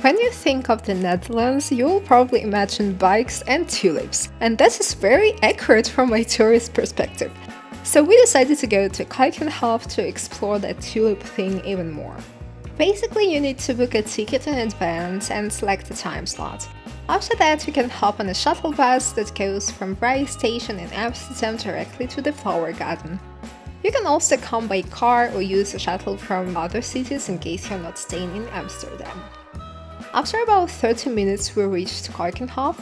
When you think of the Netherlands, you'll probably imagine bikes and tulips, and that is very accurate from a tourist perspective. So we decided to go to Keukenhof to explore that tulip thing even more. Basically, you need to book a ticket in advance and select a time slot. After that, you can hop on a shuttle bus that goes from Rijs station in Amsterdam directly to the flower garden. You can also come by car or use a shuttle from other cities in case you're not staying in Amsterdam. After about 30 minutes we reached Keukenhof.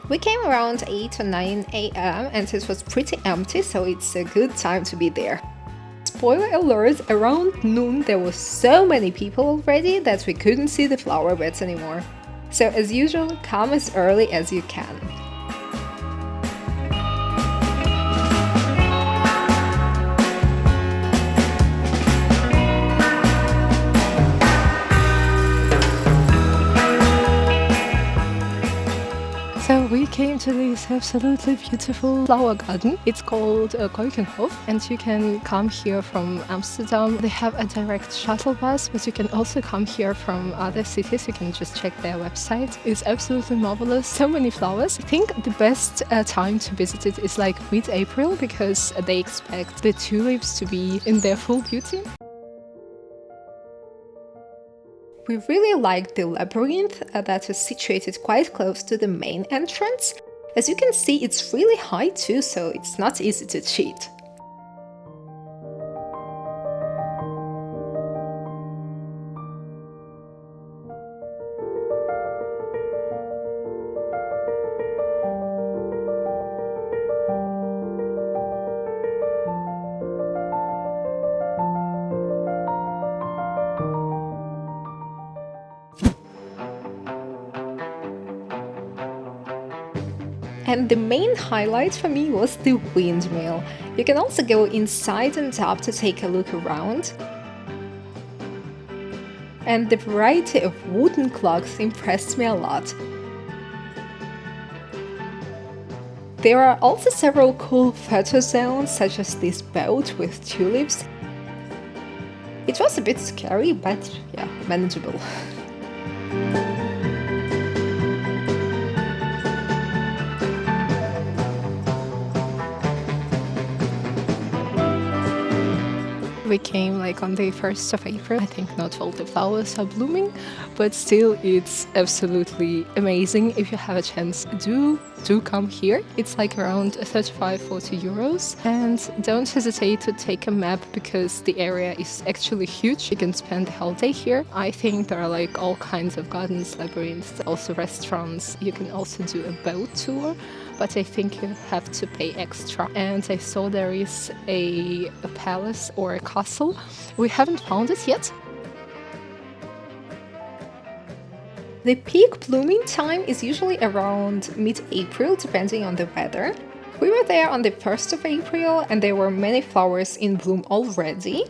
We came around 8 or 9 am and it was pretty empty, so it's a good time to be there. Spoiler alert, around noon there were so many people already that we couldn't see the flower beds anymore. So as usual, come as early as you can. So we came to this absolutely beautiful flower garden. It's called Keukenhof, and you can come here from Amsterdam. They have a direct shuttle bus, but you can also come here from other cities. You can just check their website. It's absolutely marvelous. So many flowers. I think the best time to visit it is like mid-April because they expect the tulips to be in their full beauty. We really liked the labyrinth that is situated quite close to the main entrance. As you can see, it's really high too, so it's not easy to cheat. And the main highlight for me was the windmill. You can also go inside and up to take a look around. And the variety of wooden clogs impressed me a lot. There are also several cool photo zones, such as this boat with tulips. It was a bit scary, but yeah, manageable. We came like on the 1st of April. I think not all the flowers are blooming, but still it's absolutely amazing. If you have a chance, do come here. It's like around 35-40 euros. And don't hesitate to take a map because the area is actually huge. You can spend the whole day here. I think there are like all kinds of gardens, labyrinths, also restaurants. You can also do a boat tour, but I think you have to pay extra. And I saw there is a palace or a castle. We haven't found it yet. The peak blooming time is usually around mid-April, depending on the weather. We were there on the 1st of April and there were many flowers in bloom already.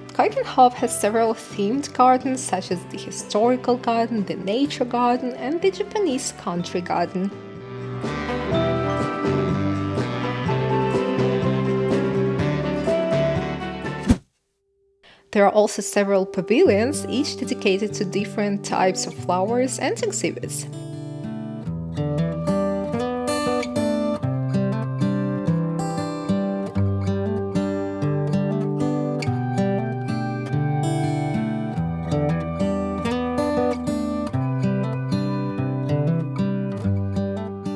Keukenhof has several themed gardens such as the historical garden, the nature garden and the Japanese country garden. There are also several pavilions, each dedicated to different types of flowers and exhibits.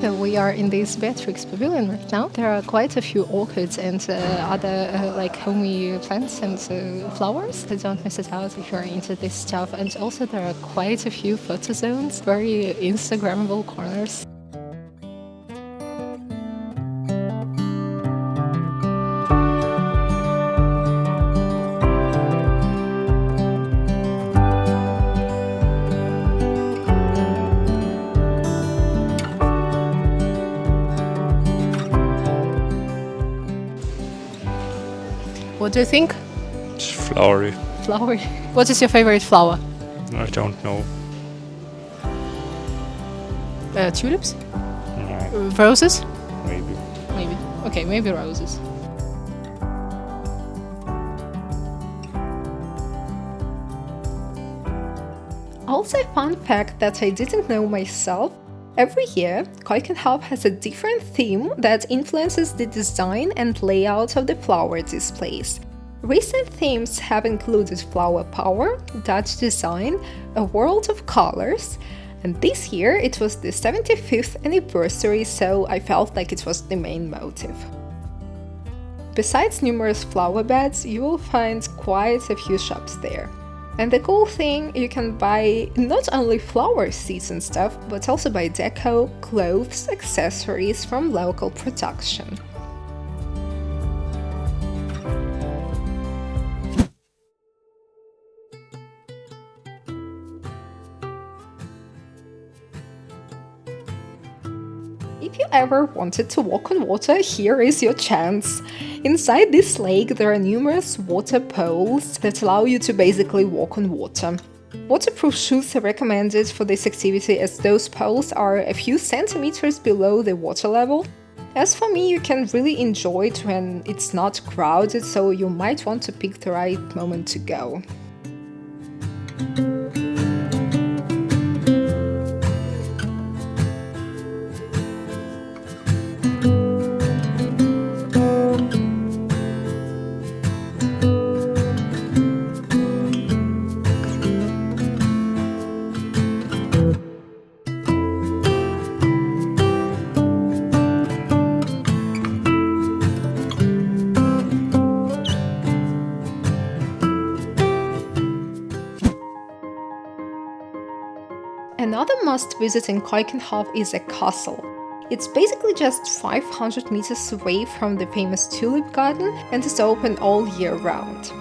So we are in this Beatrix Pavilion right now. There are quite a few orchids and other like homey plants and flowers. So don't miss it out if you're into this stuff. And also there are quite a few photo zones, very Instagrammable corners. What do you think? It's flowery. Flowery. What is your favorite flower? I don't know. Tulips? No, Roses? maybe. Maybe. Okay, maybe roses. Also, a fun fact that I didn't know myself: every year, Keukenhof has a different theme that influences the design and layout of the flower displays. Recent themes have included flower power, Dutch design, a world of colors, and this year it was the 75th anniversary, so I felt like it was the main motive. Besides numerous flower beds, you will find quite a few shops there. And the cool thing, you can buy not only flower seeds and stuff, but also buy deco, clothes, accessories from local production. If you ever wanted to walk on water, here is your chance. Inside this lake there are numerous water poles that allow you to basically walk on water. Waterproof shoes are recommended for this activity as those poles are a few centimeters below the water level. As for me, you can really enjoy it when it's not crowded, so you might want to pick the right moment to go. Another must-visit in Keukenhof is a castle. It's basically just 500 meters away from the famous Tulip Garden and is open all year round.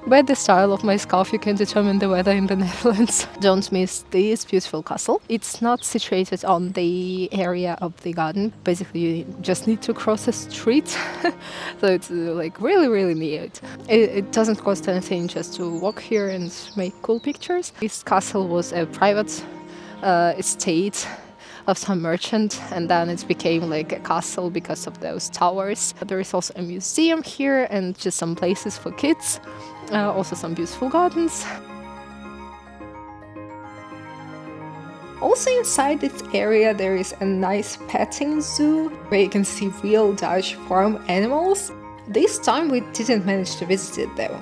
By the style of my scarf, you can determine the weather in the Netherlands. Don't miss this beautiful castle. It's not situated on the area of the garden. Basically, you just need to cross a street, so it's like really near it. It doesn't cost anything just to walk here and make cool pictures. This castle was a private estate of some merchant, and then it became like a castle because of those towers. There is also a museum here and just some places for kids. Also some beautiful gardens. Also inside this area there is a nice petting zoo where you can see real Dutch farm animals. This time we didn't manage to visit it though.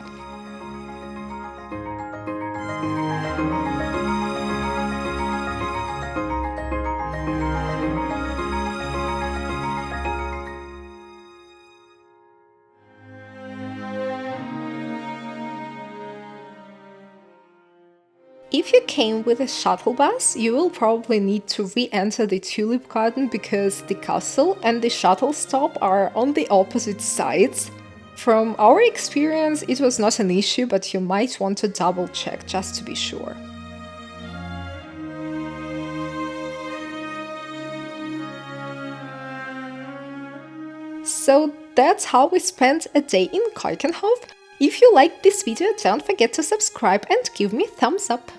If you came with a shuttle bus, you will probably need to re-enter the Tulip Garden because the castle and the shuttle stop are on the opposite sides. From our experience, it was not an issue, but you might want to double check just to be sure. So that's how we spent a day in Keukenhof. If you liked this video, don't forget to subscribe and give me a thumbs up.